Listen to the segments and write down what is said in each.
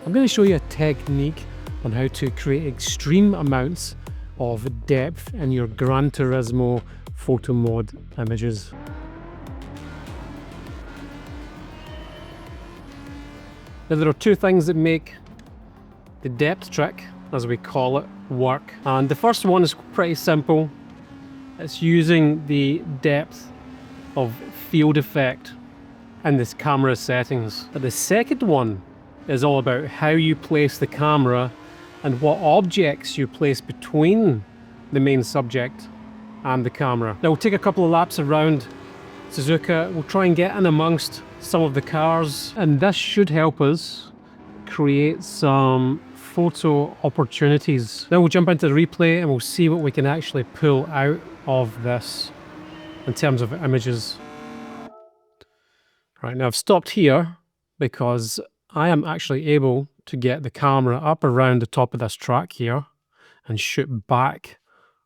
I'm going to show you a technique on how to create extreme amounts of depth in your Gran Turismo photo mode images. Now there are two things that make the depth trick, as we call it, work. And the first one is pretty simple. It's using the depth of field effect in this camera settings. But the second one is all about how you place the camera and what objects you place between the main subject and the camera. Now we'll take a couple of laps around Suzuka. We'll try and get in amongst some of the cars, and this should help us create some photo opportunities. Now we'll jump into the replay and we'll see what we can actually pull out of this in terms of images. Right, now I've stopped here because I am actually able to get the camera up around the top of this track here and shoot back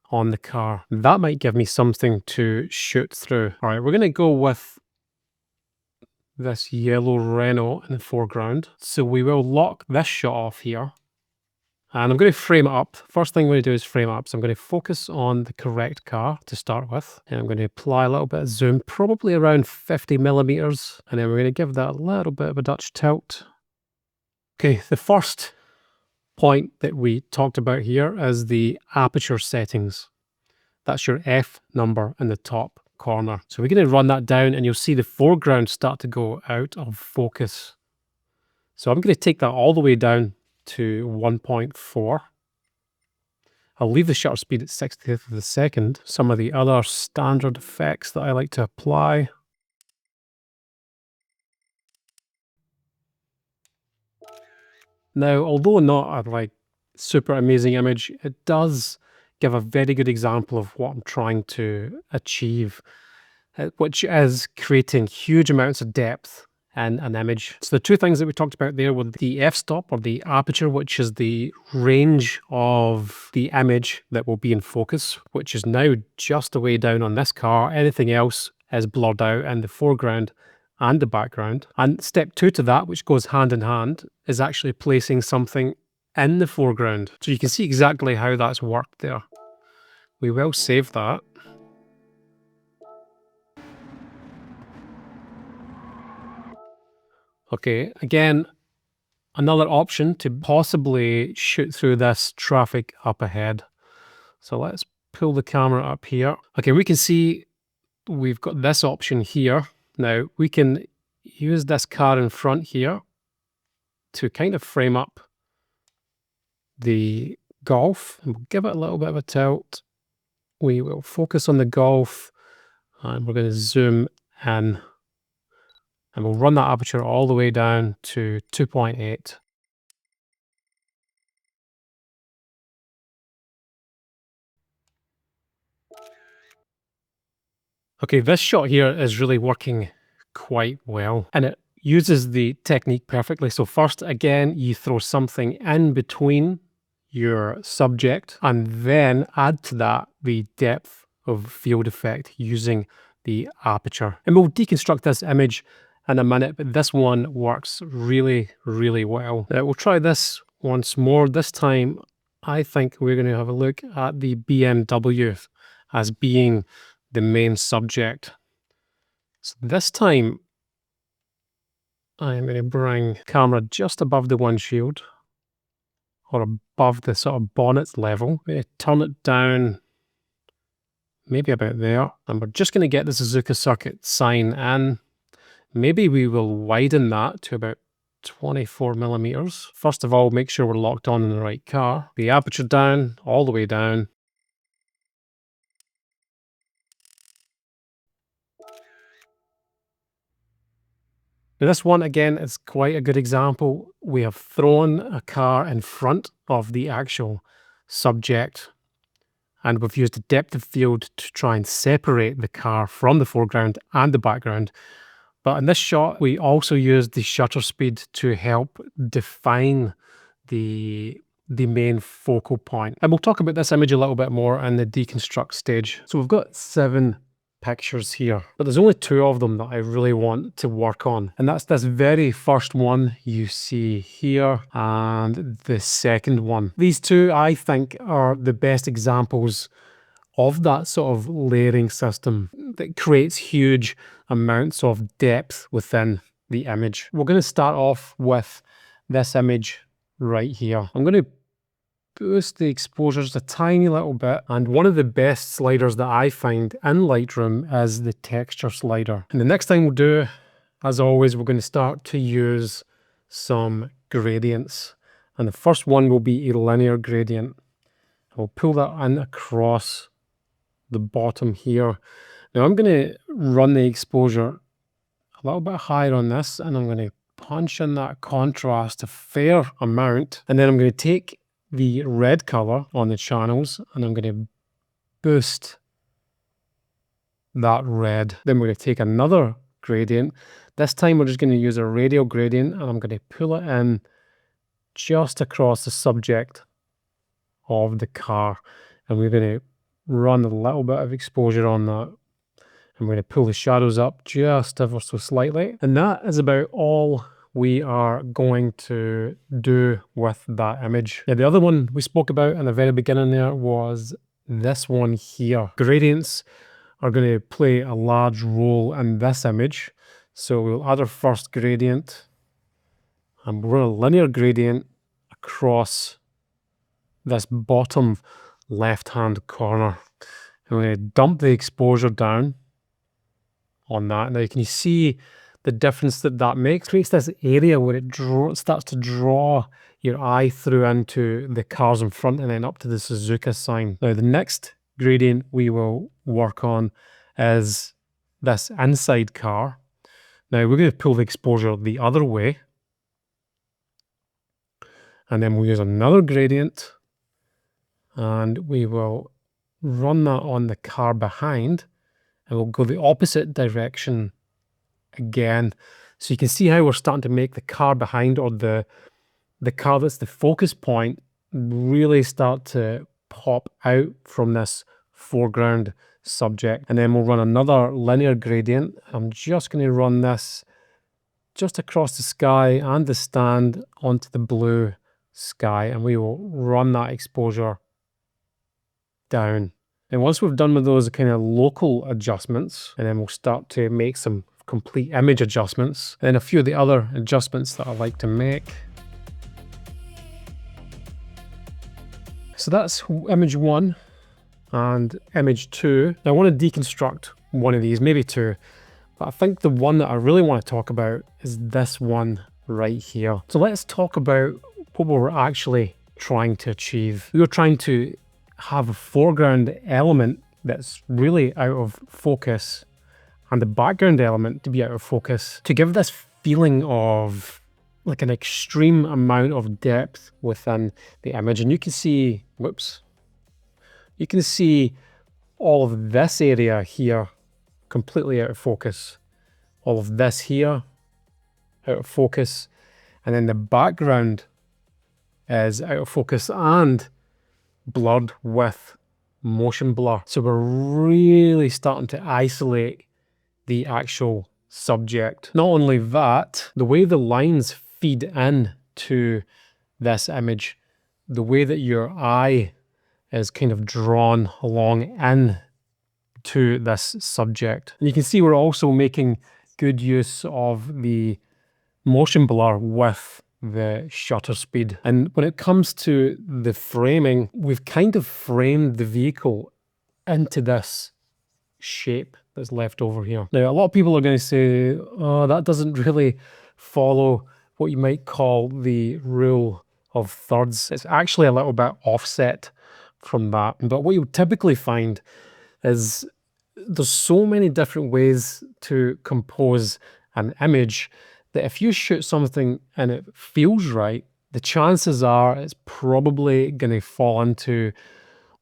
on the car. That might give me something to shoot through. All right, we're going to go with this yellow Renault in the foreground. So we will lock this shot off here. And I'm going to frame it up. First thing I'm going to do is frame it up. So I'm going to focus on the correct car to start with. And I'm going to apply a little bit of zoom, probably around 50 millimeters. And then we're going to give that a little bit of a Dutch tilt. Okay, the first point that we talked about here is the aperture settings. That's your F number in the top corner. So we're going to run that down and you'll see the foreground start to go out of focus. So I'm going to take that all the way down to 1.4. I'll leave the shutter speed at 60th of a second. Some of the other standard effects that I like to apply. Now, although not a like super amazing image, it does give a very good example of what I'm trying to achieve, which is creating huge amounts of depth in an image. So the two things that we talked about there were the f-stop, or the aperture, which is the range of the image that will be in focus, which is now just a way down on this car. Anything else is blurred out in the foreground and the background. And step two to that, which goes hand in hand, is actually placing something in the foreground. So you can see exactly how that's worked there. We will save that. Okay, again, another option to possibly shoot through this traffic up ahead. So let's pull the camera up here. Okay, we can see we've got this option here. Now we can use this car in front here to kind of frame up the Golf, and we'll give it a little bit of a tilt. We will focus on the Golf and we're going to zoom in, and we'll run that aperture all the way down to 2.8. Okay, this shot here is really working quite well, and it uses the technique perfectly. So first, again, you throw something in between your subject and then add to that the depth of field effect using the aperture. And we'll deconstruct this image in a minute, but this one works really, really well. Now we'll try this once more. This time, I think we're going to have a look at the BMW as being the main subject. So this time, I'm going to bring camera just above the windshield, or above the sort of bonnet level. I'm going to turn it down maybe about there. And we're just going to get the Suzuka Circuit sign in. Maybe we will widen that to about 24 millimeters. First of all, make sure we're locked on in the right car. The aperture down, all the way down. Now this one, again, is quite a good example. We have thrown a car in front of the actual subject, and we've used a depth of field to try and separate the car from the foreground and the background. But in this shot, we also used the shutter speed to help define the main focal point. And we'll talk about this image a little bit more in the deconstruct stage. So we've got 7 pictures here, but there's only two of them that I really want to work on, and that's this very first one you see here and the second one. These two, I think, are the best examples of that sort of layering system that creates huge amounts of depth within the image. We're going to start off with this image right here. I'm going to boost the exposures a tiny little bit, and one of the best sliders that I find in Lightroom is the texture slider. And the next thing we'll do, as always, we're going to start to use some gradients, and the first one will be a linear gradient. I'll pull that in across the bottom here. Now I'm going to run the exposure a little bit higher on this, and I'm going to punch in that contrast a fair amount, and then I'm going to take the red color on the channels and I'm going to boost that red. Then we're going to take another gradient. This time we're just going to use a radial gradient, and I'm going to pull it in just across the subject of the car, and we're going to run a little bit of exposure on that. I'm going to pull the shadows up just ever so slightly, and that is about all we are going to do with that image. Yeah, the other one we spoke about in the very beginning there was this one here. Gradients are going to play a large role in this image. So we'll add our first gradient, and we'll run a linear gradient across this bottom left-hand corner. And we're going to dump the exposure down on that. Now, can you see the difference that that makes? It creates this area where it starts to draw your eye through into the cars in front and then up to the Suzuka sign. Now, the next gradient we will work on is this inside car. Now, we're going to pull the exposure the other way, and then we'll use another gradient, and we will run that on the car behind, and we'll go the opposite direction again. So you can see how we're starting to make the car behind, or the car that's the focus point, really start to pop out from this foreground subject. And then we'll run another linear gradient. I'm just going to run this just across the sky and the stand onto the blue sky, and we will run that exposure down. And once we've done with those kind of local adjustments, and then we'll start to make some complete image adjustments, and then a few of the other adjustments that I like to make. So that's image 1 and image 2. Now I want to deconstruct one of these, maybe two, but I think the one that I really want to talk about is this one right here. So let's talk about what we were actually trying to achieve. We were trying to have a foreground element that's really out of focus and the background element to be out of focus, to give this feeling of like an extreme amount of depth within the image. And you can see, whoops, you can see all of this area here completely out of focus, all of this here out of focus, and then the background is out of focus and blurred with motion blur. So we're really starting to isolate the actual subject. Not only that, the way the lines feed in to this image, the way that your eye is kind of drawn along in to this subject. And you can see we're also making good use of the motion blur with the shutter speed. And when it comes to the framing, we've kind of framed the vehicle into this shape that's left over here. Now, a lot of people are going to say, oh, that doesn't really follow what you might call the rule of thirds. It's actually a little bit offset from that. But what you typically find is there's so many different ways to compose an image that if you shoot something and it feels right, the chances are it's probably going to fall into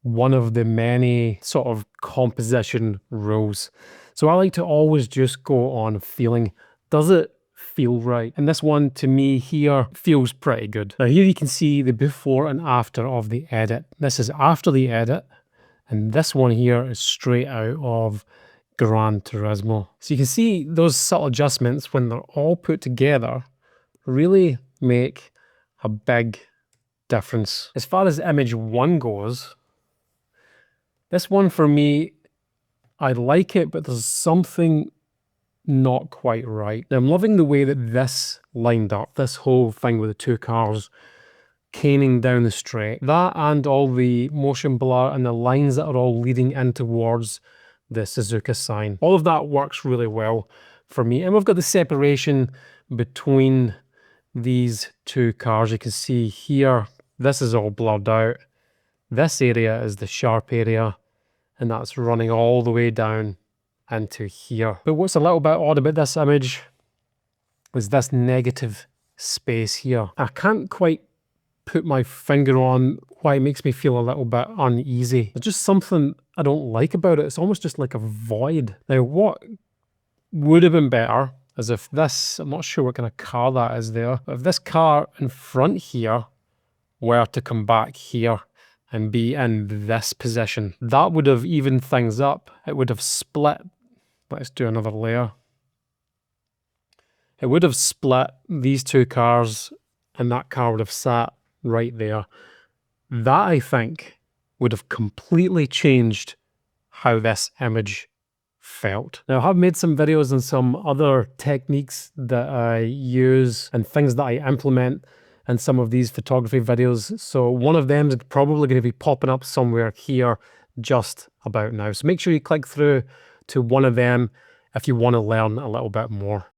one of the many sort of composition rules. So I like to always just go on feeling. Does it feel right? And this one to me here feels pretty good. Now here you can see the before and after of the edit. This is after the edit, and this one here is straight out of Gran Turismo. So you can see those subtle adjustments, when they're all put together, really make a big difference. As far as image 1 goes, this one for me, I like it, but there's something not quite right. Now, I'm loving the way that this lined up, this whole thing with the two cars caning down the straight. That and all the motion blur and the lines that are all leading in towards the Suzuka sign. All of that works really well for me. And we've got the separation between these two cars. You can see here, this is all blurred out. This area is the sharp area, and that's running all the way down into here. But what's a little bit odd about this image is this negative space here. I can't quite put my finger on why it makes me feel a little bit uneasy. There's just something I don't like about it. It's almost just like a void. Now, what would have been better is if this, I'm not sure what kind of car that is there, but if this car in front here were to come back here and be in this position, that would have evened things up. It would have split. Let's do another layer. It would have split these two cars, and that car would have sat right there. That, I think, would have completely changed how this image felt. Now, I have made some videos on some other techniques that I use and things that I implement in some of these photography videos. So one of them is probably going to be popping up somewhere here just about now. So make sure you click through to one of them if you want to learn a little bit more.